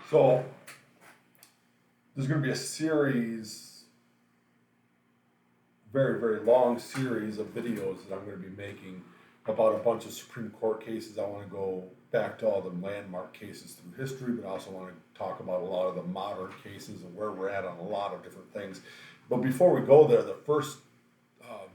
So there's going to be a series, very, very long series of videos that I'm going to be making about a bunch of Supreme Court cases. I want to go back to all the landmark cases through history, but I also want to talk about a lot of the modern cases and where we're at on a lot of different things. But before we go there, the first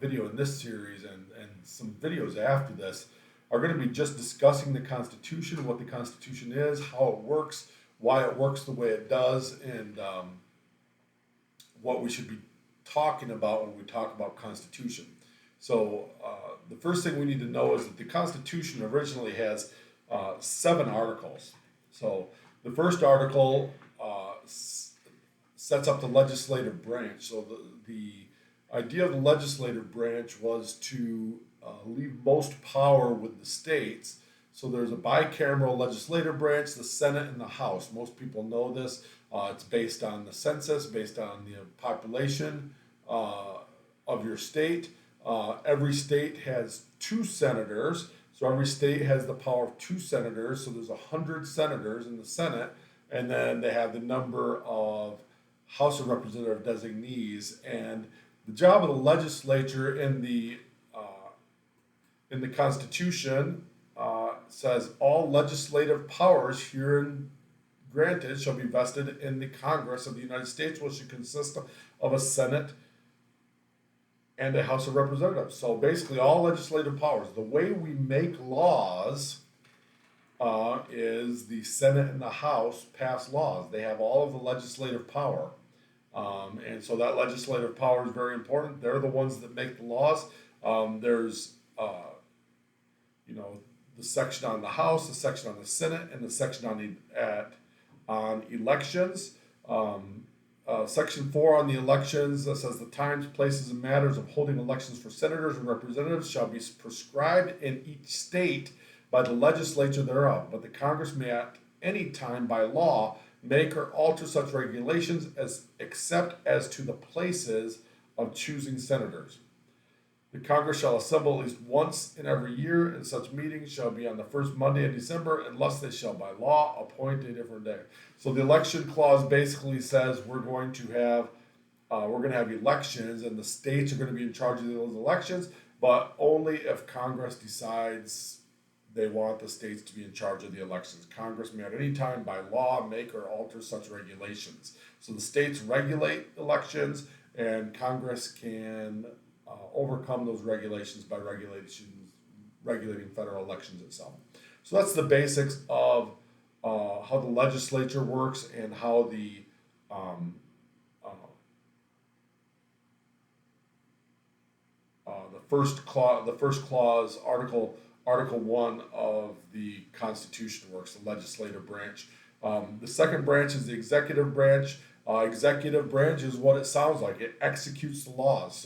video in this series and some videos after this are going to be just discussing the Constitution, what the Constitution is, how it works, why it works the way it does, and what we should be talking about when we talk about Constitution. So the first thing we need to know is that the Constitution originally has 7 articles. So the first article sets up the legislative branch. So the idea of the legislative branch was to leave most power with the states. So there's a bicameral legislative branch, the Senate and the House. Most people know this. It's based on the census, based on the population of your state. Every state has 2 senators. So every state has the power of 2 senators. So there's 100 senators in the Senate. And then they have the number of House of Representative designees. And the job of the legislature in the Constitution says all legislative powers herein granted shall be vested in the Congress of the United States, which should consist of a Senate and a House of Representatives. So basically all legislative powers. The way we make laws is the Senate and the House pass laws. They have all of the legislative power. And so that legislative power is very important. They're the ones that make the laws. There's, the section on the House, the section on the Senate, and the section on elections. Section 4 on the elections says the times, places, and matters of holding elections for senators and representatives shall be prescribed in each state by the legislature thereof. But the Congress may at any time by law make or alter such regulations except as to the places of choosing senators. The Congress shall assemble at least once in every year, and such meetings shall be on the first Monday in December, unless they shall by law appoint a different day. So the election clause basically says we're going to have elections, and the states are going to be in charge of those elections, but only if Congress decides they want the states to be in charge of the elections. Congress may at any time by law make or alter such regulations. So the states regulate elections, and Congress can overcome those regulations by regulating federal elections itself. So that's the basics of how the legislature works and how the first clause, Article 1 of the Constitution works, the legislative branch. The second branch is the executive branch. Executive branch is what it sounds like. It executes the laws.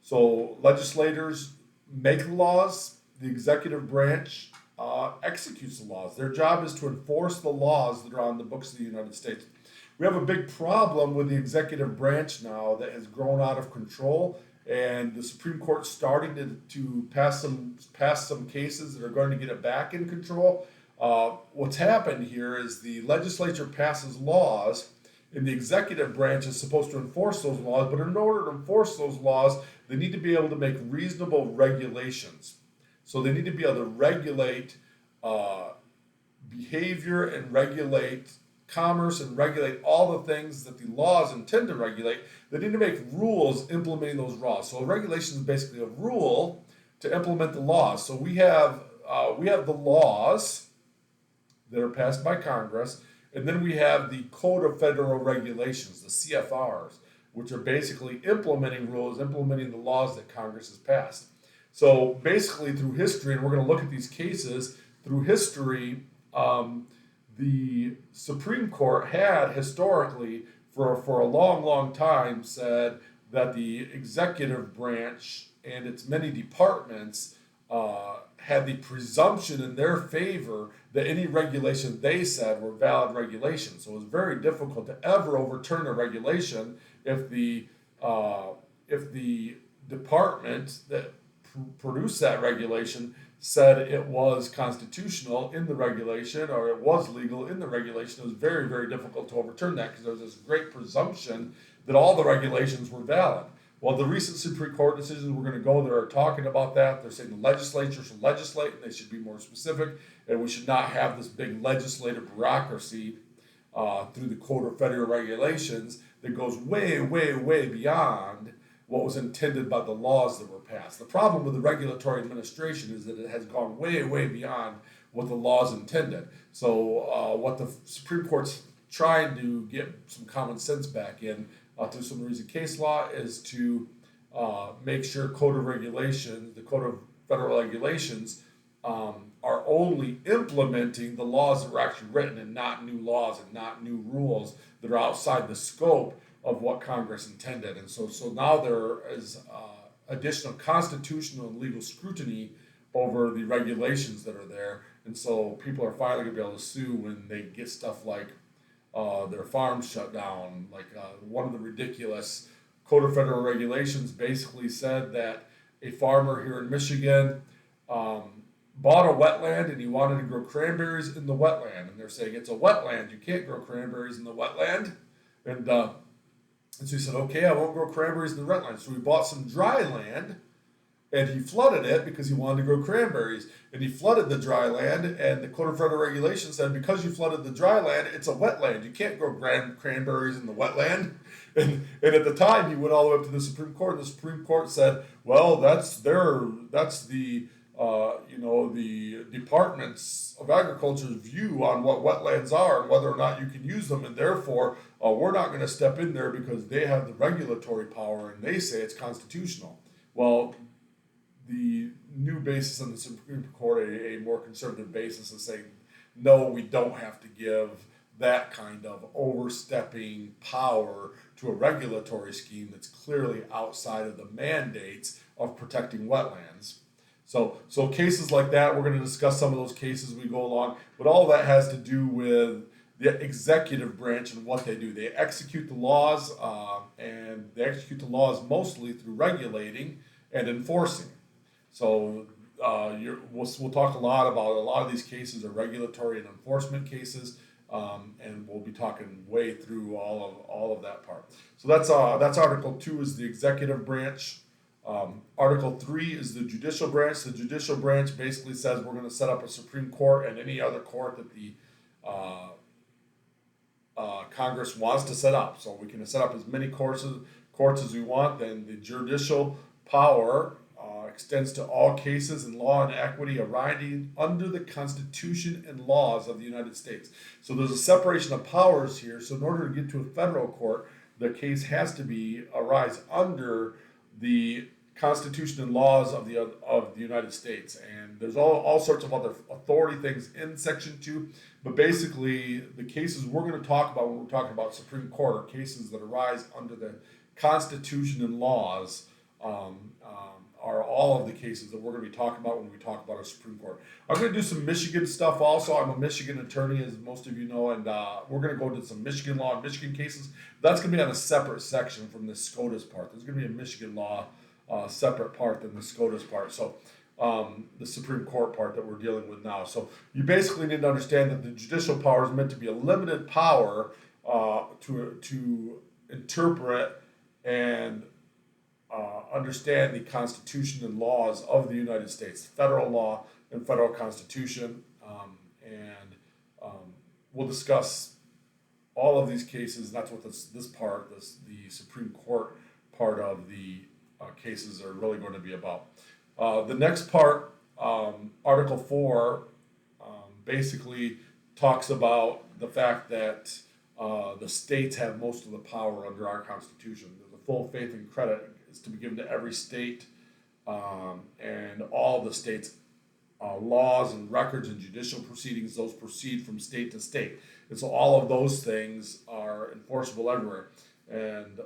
So legislators make the laws. The executive branch executes the laws. Their job is to enforce the laws that are on the books of the United States. We have a big problem with the executive branch now that has grown out of control, and the Supreme Court's starting to pass some cases that are going to get it back in control. What's happened here is the legislature passes laws, and the executive branch is supposed to enforce those laws, but in order to enforce those laws, they need to be able to make reasonable regulations. So they need to be able to regulate behavior and regulate commerce and regulate all the things that the laws intend to regulate. They need to make rules implementing those laws. So a regulation is basically a rule to implement the laws. So we have the laws that are passed by Congress, and then we have the Code of Federal Regulations, the CFRs, which are basically implementing rules, implementing the laws that Congress has passed. So basically through history, and we're going to look at these cases, through history, the Supreme Court had historically, for a long, long time, said that the executive branch and its many departments had the presumption in their favor that any regulation they said were valid regulations. So it was very difficult to ever overturn a regulation if the department that produced that regulation said it was constitutional in the regulation, or it was legal in the regulation, it was very, very difficult to overturn that because there was this great presumption that all the regulations were valid. Well, the recent Supreme Court decisions we're going to go there are talking about that. They're saying the legislature should legislate and they should be more specific, and we should not have this big legislative bureaucracy through the Code of Federal Regulations that goes way, way, way beyond what was intended by the laws that were passed. The problem with the regulatory administration is that it has gone way, way beyond what the laws intended. So what the Supreme Court's trying to get some common sense back in through some recent case law is to make sure the Code of Federal Regulations are only implementing the laws that were actually written and not new laws and not new rules that are outside the scope of what Congress intended. And so now there is additional constitutional and legal scrutiny over the regulations that are there. And so people are finally going to be able to sue when they get stuff like their farms shut down. Like one of the ridiculous Code of Federal Regulations basically said that a farmer here in Michigan bought a wetland and he wanted to grow cranberries in the wetland. And they're saying it's a wetland, you can't grow cranberries in the wetland. And so he said, okay, I won't grow cranberries in the wetland. So he bought some dry land and he flooded it because he wanted to grow cranberries. And he flooded the dry land, and the Code of Federal Regulations said, because you flooded the dry land, it's a wetland. You can't grow cranberries in the wetland. And at the time, he went all the way up to the Supreme Court, and the Supreme Court said, well, that's the the Departments of Agriculture's view on what wetlands are and whether or not you can use them, and therefore we're not going to step in there because they have the regulatory power and they say it's constitutional. Well, the new basis on the Supreme Court, a more conservative basis, is saying, no, we don't have to give that kind of overstepping power to a regulatory scheme that's clearly outside of the mandates of protecting wetlands. So cases like that, we're going to discuss some of those cases as we go along, but all that has to do with the executive branch and what they do. They execute the laws, and they execute the laws mostly through regulating and enforcing. So we'll talk a lot about a lot of these cases are regulatory and enforcement cases, and we'll be talking way through all of that part. So that's Article 2 is the executive branch. Article 3 is the judicial branch. The judicial branch basically says we're going to set up a Supreme Court and any other court that the Congress wants to set up. So we can set up as many courts as we want. Then the judicial power extends to all cases in law and equity arising under the Constitution and laws of the United States. So there's a separation of powers here. So in order to get to a federal court, the case has to arise under the Constitution and laws of the United States. And there's all sorts of other authority things in Section 2. But basically, the cases we're going to talk about when we're talking about Supreme Court are cases that arise under the Constitution and laws. Are all of the cases that we're going to be talking about when we talk about our Supreme Court. I'm going to do some Michigan stuff also. I'm a Michigan attorney, as most of you know, and we're going to go into some Michigan law and Michigan cases. That's going to be on a separate section from the SCOTUS part. There's going to be a Michigan law separate part than the SCOTUS part. So the Supreme Court part that we're dealing with now. So you basically need to understand that the judicial power is meant to be a limited power to interpret and understand the Constitution and laws of the United States, federal law and federal Constitution, and we'll discuss all of these cases. And that's what the Supreme Court part of the cases are really going to be about. The next part, Article 4, basically talks about the fact that the states have most of the power under our Constitution. There's a full faith and credit is to be given to every state, and all the states' laws and records and judicial proceedings, those proceed from state to state. And so all of those things are enforceable everywhere. And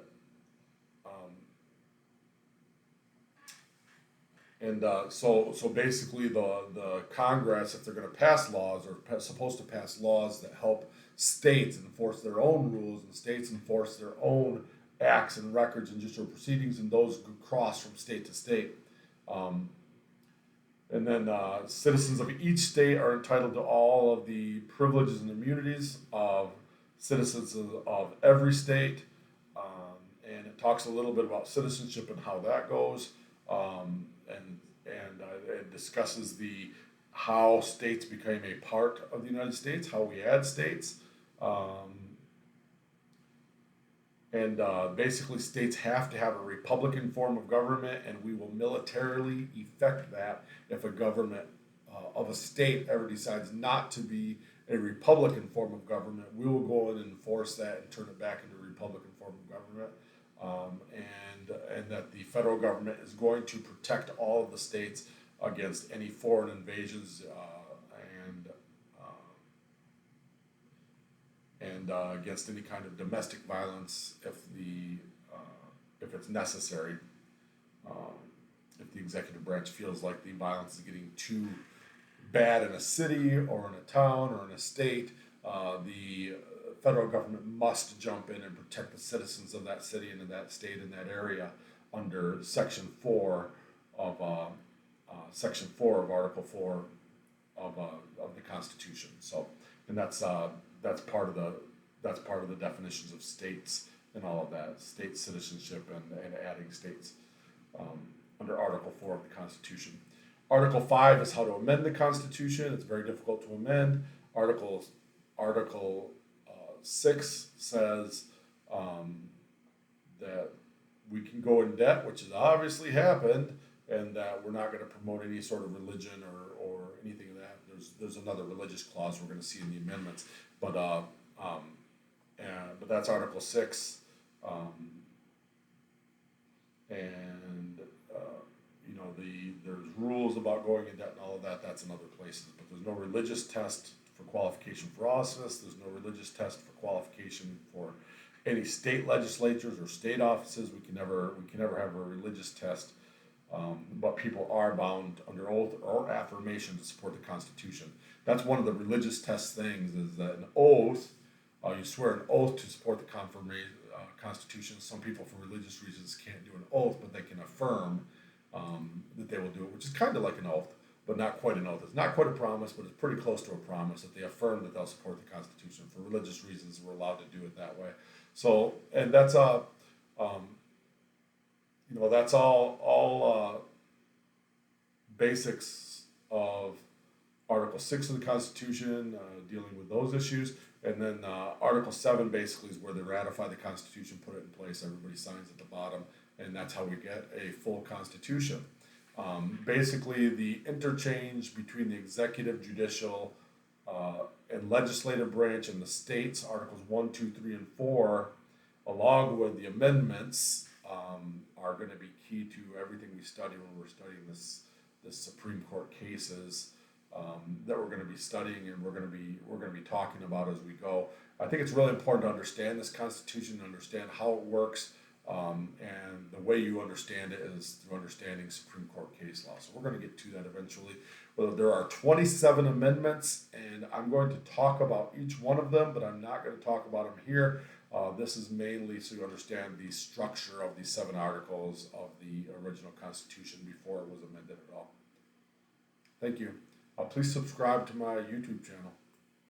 so basically the Congress, if they're going to pass laws, are supposed to pass laws that help states enforce their own rules, and states enforce their own acts and records and judicial proceedings, and those cross from state to state. And then citizens of each state are entitled to all of the privileges and immunities of citizens of every state. And it talks a little bit about citizenship and how that goes. It discusses how states became a part of the United States, how we add states. Basically, states have to have a republican form of government, and we will militarily effect that if a government of a state ever decides not to be a republican form of government. We will go in and enforce that and turn it back into a republican form of government. And that the federal government is going to protect all of the states against any foreign invasions and against any kind of domestic violence if it's necessary. If the executive branch feels like the violence is getting too bad in a city or in a town or in a state, the federal government must jump in and protect the citizens of that city and of that state and that area under Section 4 of Article 4 of the Constitution. So, and that's part of the definitions of states and all of that, state citizenship and adding states under Article 4 of the Constitution. Article 5 is how to amend the Constitution. It's very difficult to amend. Article 6 says that we can go in debt, which has obviously happened, and that we're not going to promote any sort of religion or anything of that. There's another religious clause we're going to see in the amendments, but that's Article 6, there's rules about going in debt and all of that. That's in other places, but there's no religious test for qualification for office. There's no religious test for qualification for any state legislatures or state offices. We can never have a religious test, but people are bound under oath or affirmation to support the Constitution. That's one of the religious test things, is that an oath, you swear an oath to support the Constitution. Some people, for religious reasons, can't do an oath, but they can affirm that they will do it, which is kind of like an oath, but not quite an oath. It's not quite a promise, but it's pretty close to a promise that they affirm that they'll support the Constitution. For religious reasons, we're allowed to do it that way. So, and that's that's all basics of Article 6 of the Constitution, dealing with those issues. And then Article 7 basically is where they ratify the Constitution, put it in place, everybody signs at the bottom, and that's how we get a full Constitution. Basically, the interchange between the executive, judicial, and legislative branch and the states, Articles 1, 2, 3, and 4, along with the amendments, are going to be key to everything we study when we're studying this Supreme Court cases that we're going to be studying and we're going to be talking about as we go. I think it's really important to understand this Constitution, to understand how it works, and the way you understand it is through understanding Supreme Court case law. So we're going to get to that eventually. Well, there are 27 amendments, and I'm going to talk about each one of them, but I'm not going to talk about them here. This is mainly so you understand the structure of the 7 articles of the original Constitution before it was amended at all. Thank you. Please subscribe to my YouTube channel.